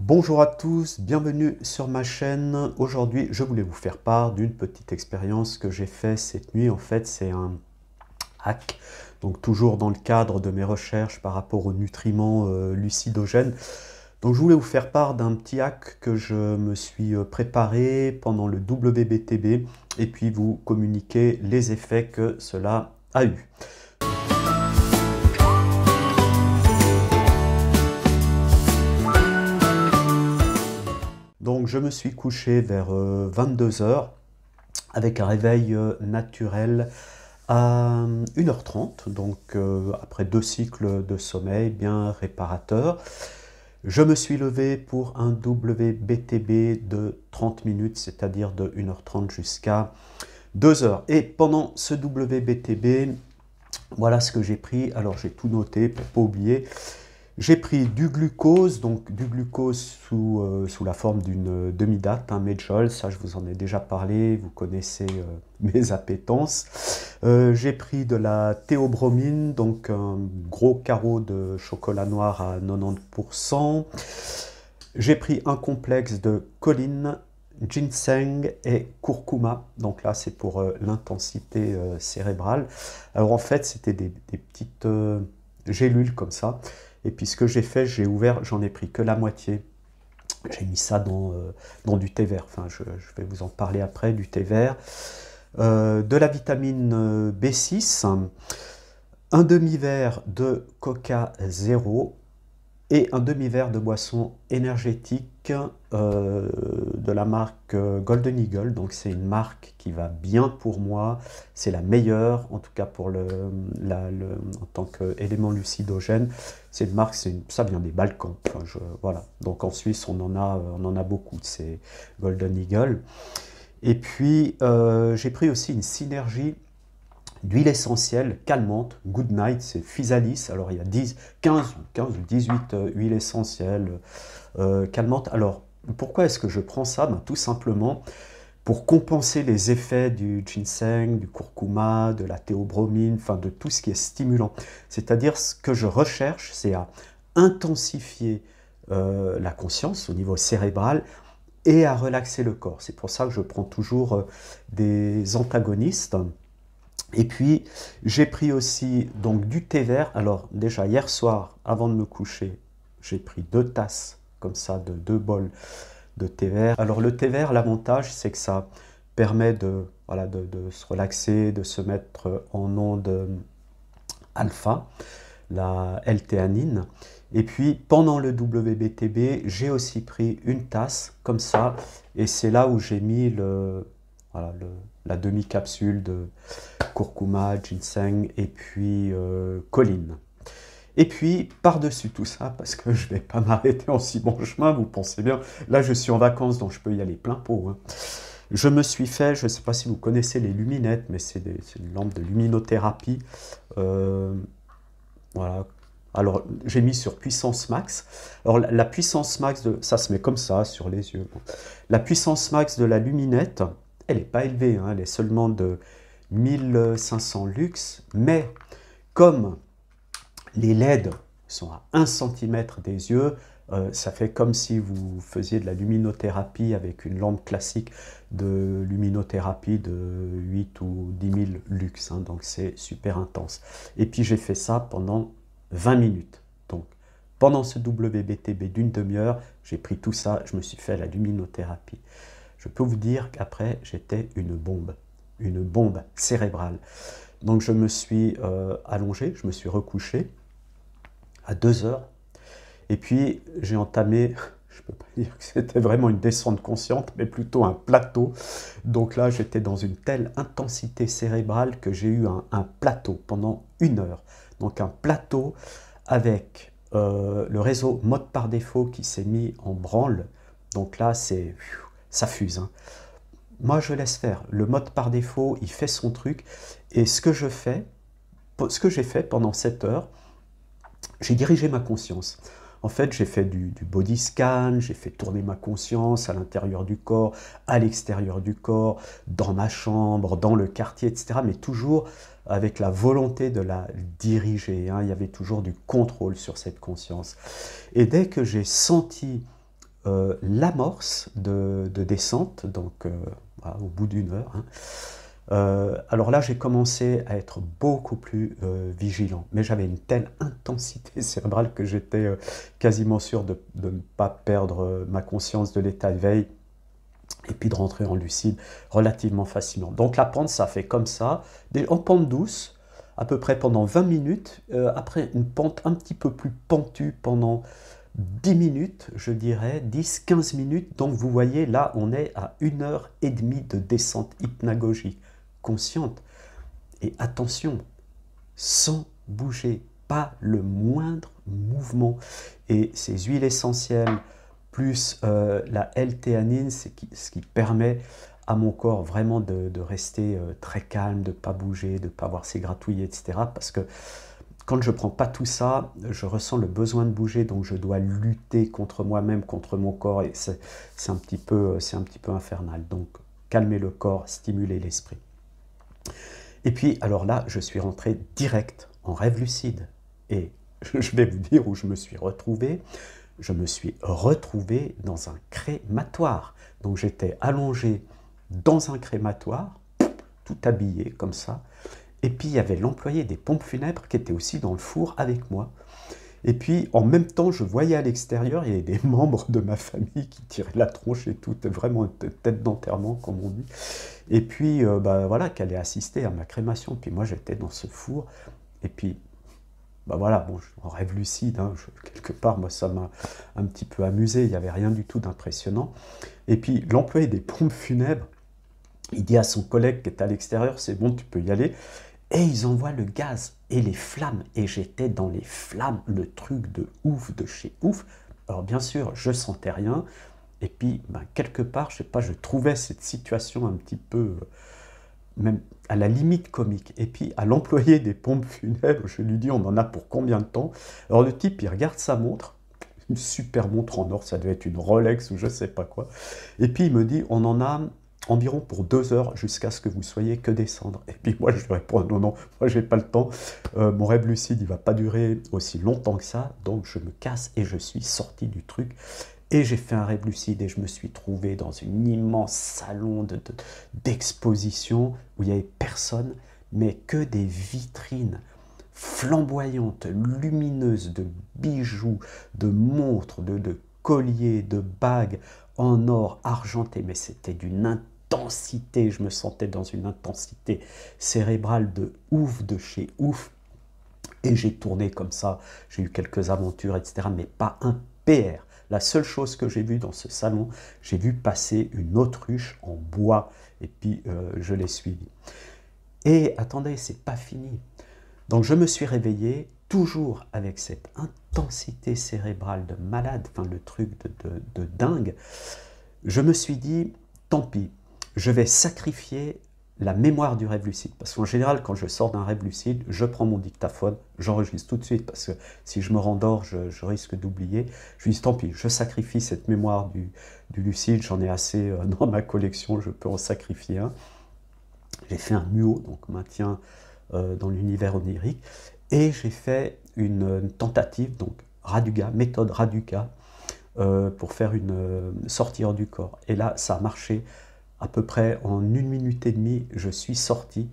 Bonjour à tous, bienvenue sur ma chaîne. Aujourd'hui, je voulais vous faire part d'une petite expérience que j'ai fait cette nuit. En fait, c'est un hack, donc toujours dans le cadre de mes recherches par rapport aux nutriments lucidogènes. Donc, je voulais vous faire part d'un petit hack que je me suis préparé pendant le WBTB et puis vous communiquer les effets que cela a eu. Donc je me suis couché vers 22 heures avec un réveil naturel à 1h30, donc après 2 cycles de sommeil bien réparateurs. Je me suis levé pour un WBTB de 30 minutes, c'est-à-dire de 1h30 jusqu'à 2 heures. Et pendant ce WBTB, voilà ce que j'ai pris. Alors j'ai tout noté pour ne pas oublier. J'ai pris du glucose, donc du glucose sous la forme d'une demi-date, un Medjool, ça je vous en ai déjà parlé, vous connaissez mes appétences. J'ai pris de la théobromine, donc un gros carreau de chocolat noir à 90%. J'ai pris un complexe de choline, ginseng et curcuma, donc là c'est pour l'intensité cérébrale. Alors en fait c'était des petites gélules comme ça. Et puis ce que j'ai fait, j'ai ouvert, j'en ai pris que la moitié. J'ai mis ça dans du thé vert. Enfin, je vais vous en parler après, du thé vert. De la vitamine B6, un demi-verre de Coca Zéro et un demi-verre de boisson énergétique de la marque Golden Eagle. Donc c'est une marque qui va bien pour moi, c'est la meilleure, en tout cas pour en tant qu'élément lucidogène. C'est une marque, ça vient des Balkans. Enfin, voilà. Donc en Suisse, on en a beaucoup de ces Golden Eagle. Et puis j'ai pris aussi une synergie d'huile essentielle calmante, Good Night, c'est Physalis. Alors il y a 15 ou 18 huiles essentielles calmantes. Alors pourquoi est-ce que je prends ça? Tout simplement pour compenser les effets du ginseng, du curcuma, de la théobromine, enfin de tout ce qui est stimulant. C'est-à-dire ce que je recherche, c'est à intensifier la conscience au niveau cérébral et à relaxer le corps. C'est pour ça que je prends toujours des antagonistes. Et puis, j'ai pris aussi donc du thé vert. Alors déjà, hier soir, avant de me coucher, j'ai pris 2 tasses, comme ça, de 2 bols de thé vert. Alors le thé vert, l'avantage, c'est que ça permet voilà, de se relaxer, de se mettre en onde alpha, la L-théanine. Et puis, pendant le WBTB, j'ai aussi pris une tasse, comme ça, et c'est là où j'ai mis voilà, la demi-capsule de curcuma, ginseng et puis choline. Et puis, par-dessus tout ça, parce que je ne vais pas m'arrêter en si bon chemin, vous pensez bien, là je suis en vacances, donc je peux y aller plein pot. Hein. Je me suis fait, je ne sais pas si vous connaissez les luminettes, mais c'est une lampe de luminothérapie. Voilà. Alors, j'ai mis sur puissance max. Alors, la puissance max, ça se met comme ça, sur les yeux. Bon. La puissance max de la luminette, elle n'est pas élevée, hein, elle est seulement de 1500 lux, mais comme les LED sont à 1 cm des yeux, ça fait comme si vous faisiez de la luminothérapie avec une lampe classique de luminothérapie de 8 ou 10 000 lux, hein, donc c'est super intense. Et puis j'ai fait ça pendant 20 minutes. Donc pendant ce WBTB d'une demi-heure, j'ai pris tout ça, je me suis fait la luminothérapie. Je peux vous dire qu'après, j'étais une bombe cérébrale. Donc je me suis allongé, je me suis recouché à 2 heures. Et puis j'ai entamé, je ne peux pas dire que c'était vraiment une descente consciente, mais plutôt un plateau. Donc là, j'étais dans une telle intensité cérébrale que j'ai eu un plateau pendant 1 heure. Donc un plateau avec le réseau mode par défaut qui s'est mis en branle. Donc là, ça fuse. Hein. Moi, je laisse faire. Le mode par défaut, il fait son truc. Et ce que j'ai fait pendant 7 heures, j'ai dirigé ma conscience. En fait, j'ai fait du body scan, j'ai fait tourner ma conscience à l'intérieur du corps, à l'extérieur du corps, dans ma chambre, dans le quartier, etc. Mais toujours avec la volonté de la diriger. Hein. Il y avait toujours du contrôle sur cette conscience. Et dès que j'ai senti l'amorce de descente, donc voilà, au bout d'une heure, hein. Alors là, j'ai commencé à être beaucoup plus vigilant, mais j'avais une telle intensité cérébrale que j'étais quasiment sûr de ne pas perdre ma conscience de l'état de veille et puis de rentrer en lucide relativement facilement. Donc la pente, ça fait comme ça, en pente douce, à peu près pendant 20 minutes, après une pente un petit peu plus pentue pendant 10 minutes, je dirais, 10-15 minutes. Donc vous voyez, là, on est à 1 heure et demie de descente hypnagogique, consciente. Et attention, sans bouger, pas le moindre mouvement. Et ces huiles essentielles, plus la L-théanine, ce qui permet à mon corps vraiment de rester très calme, de ne pas bouger, de ne pas avoir ces gratouilles, etc. Parce que quand je ne prends pas tout ça, je ressens le besoin de bouger, donc je dois lutter contre moi-même, contre mon corps, et c'est un petit peu infernal. Donc calmer le corps, stimuler l'esprit. Et puis, alors là, je suis rentré direct en rêve lucide. Et je vais vous dire où je me suis retrouvé. Je me suis retrouvé dans un crématoire. Donc j'étais allongé dans un crématoire, tout habillé comme ça. Et puis il y avait l'employé des pompes funèbres qui était aussi dans le four avec moi. Et puis en même temps, je voyais à l'extérieur, il y avait des membres de ma famille qui tiraient la tronche et tout, vraiment une tête d'enterrement comme on dit. Et puis bah, voilà, qui allait assister à ma crémation. Puis moi j'étais dans ce four. Et puis bah voilà, bon, en rêve lucide, hein, quelque part, moi ça m'a un petit peu amusé, il n'y avait rien du tout d'impressionnant. Et puis l'employé des pompes funèbres, il dit à son collègue qui est à l'extérieur, c'est bon, tu peux y aller. Et ils envoient le gaz et les flammes. Et j'étais dans les flammes, le truc de ouf, de chez ouf. Alors bien sûr, je sentais rien. Et puis, ben, quelque part, je sais pas, je trouvais cette situation un petit peu, même à la limite comique. Et puis, à l'employé des pompes funèbres, je lui dis, on en a pour combien de temps? Alors le type, il regarde sa montre, une super montre en or, ça devait être une Rolex ou je sais pas quoi. Et puis, il me dit, on en a environ pour 2 heures jusqu'à ce que vous soyez que descendre. Et puis moi je lui réponds non, non, moi j'ai pas le temps, mon rêve lucide il va pas durer aussi longtemps que ça, donc je me casse et je suis sorti du truc. Et j'ai fait un rêve lucide et je me suis trouvé dans une immense salon d'exposition où il n'y avait personne, mais que des vitrines flamboyantes, lumineuses, de bijoux, de montres, de colliers, de bagues en or argenté, mais c'était d'une intensité, je me sentais dans une intensité cérébrale de ouf, de chez ouf, et j'ai tourné comme ça, j'ai eu quelques aventures, etc., mais pas un PR. La seule chose que j'ai vue dans ce salon, j'ai vu passer une autruche en bois, et puis je l'ai suivie. Et attendez, c'est pas fini. Donc je me suis réveillé, toujours avec cette intensité cérébrale de malade, enfin le truc de dingue. Je me suis dit, tant pis, je vais sacrifier la mémoire du rêve lucide. Parce qu'en général, quand je sors d'un rêve lucide, je prends mon dictaphone, j'enregistre tout de suite, parce que si je me rendors, je risque d'oublier. Je me dis, tant pis, je sacrifie cette mémoire du lucide, j'en ai assez dans ma collection, je peux en sacrifier un. J'ai fait un MUO, donc maintien dans l'univers onirique, et j'ai fait une tentative, donc Raduga, méthode Raduga, pour faire une sortir du corps. Et là, ça a marché à peu près en 1 minute et demie. Je suis sorti,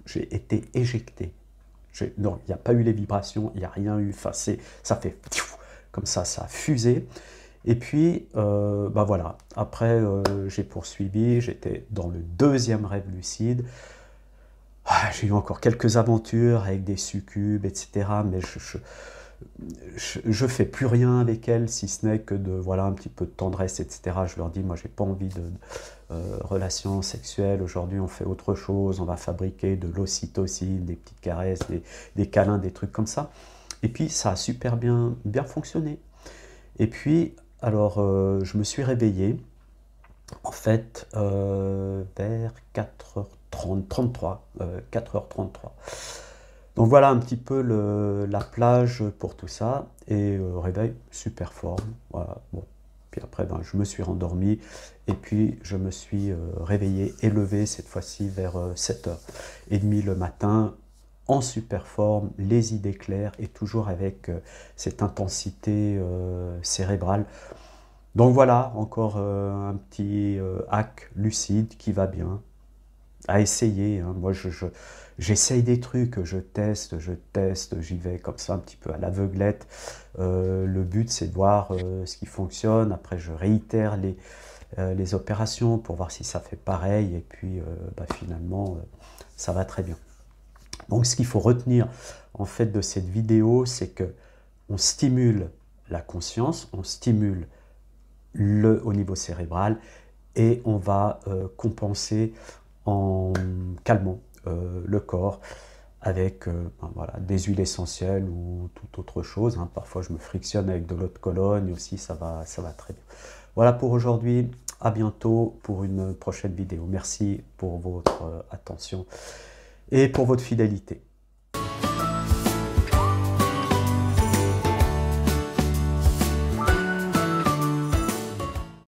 j'ai été éjecté. Non, il n'y a pas eu les vibrations, il n'y a rien eu, enfin, ça fait comme ça a fusé. Et puis, bah voilà, après j'ai poursuivi, j'étais dans le deuxième rêve lucide. J'ai eu encore quelques aventures avec des succubes, etc. Mais je fais plus rien avec elles, si ce n'est que de, voilà, un petit peu de tendresse, etc. Je leur dis, moi, j'ai pas envie de relations sexuelles. Aujourd'hui, on fait autre chose. On va fabriquer de l'ocytocine, des petites caresses, des câlins, des trucs comme ça. Et puis, ça a super bien fonctionné. Et puis, alors, je me suis réveillé, en fait, vers 4h33. Donc voilà un petit peu la plage pour tout ça, et réveil, super forme, voilà, bon. Puis après, ben, je me suis rendormi, et puis je me suis réveillé, élevé cette fois-ci vers 7h30 le matin, en super forme, les idées claires et toujours avec cette intensité cérébrale. Donc voilà, encore un petit hack lucide qui va bien, à essayer. Hein. Moi, j'essaye des trucs, je teste, j'y vais comme ça un petit peu à l'aveuglette. Le but, c'est de voir ce qui fonctionne. Après, je réitère les opérations pour voir si ça fait pareil. Et puis, finalement, ça va très bien. Donc, ce qu'il faut retenir, en fait, de cette vidéo, c'est que on stimule la conscience, on stimule au niveau cérébral et on va compenser en calmant le corps avec voilà, des huiles essentielles ou toute autre chose. Hein. Parfois, je me frictionne avec de l'eau de Cologne aussi, ça va très bien. Voilà pour aujourd'hui. À bientôt pour une prochaine vidéo. Merci pour votre attention et pour votre fidélité.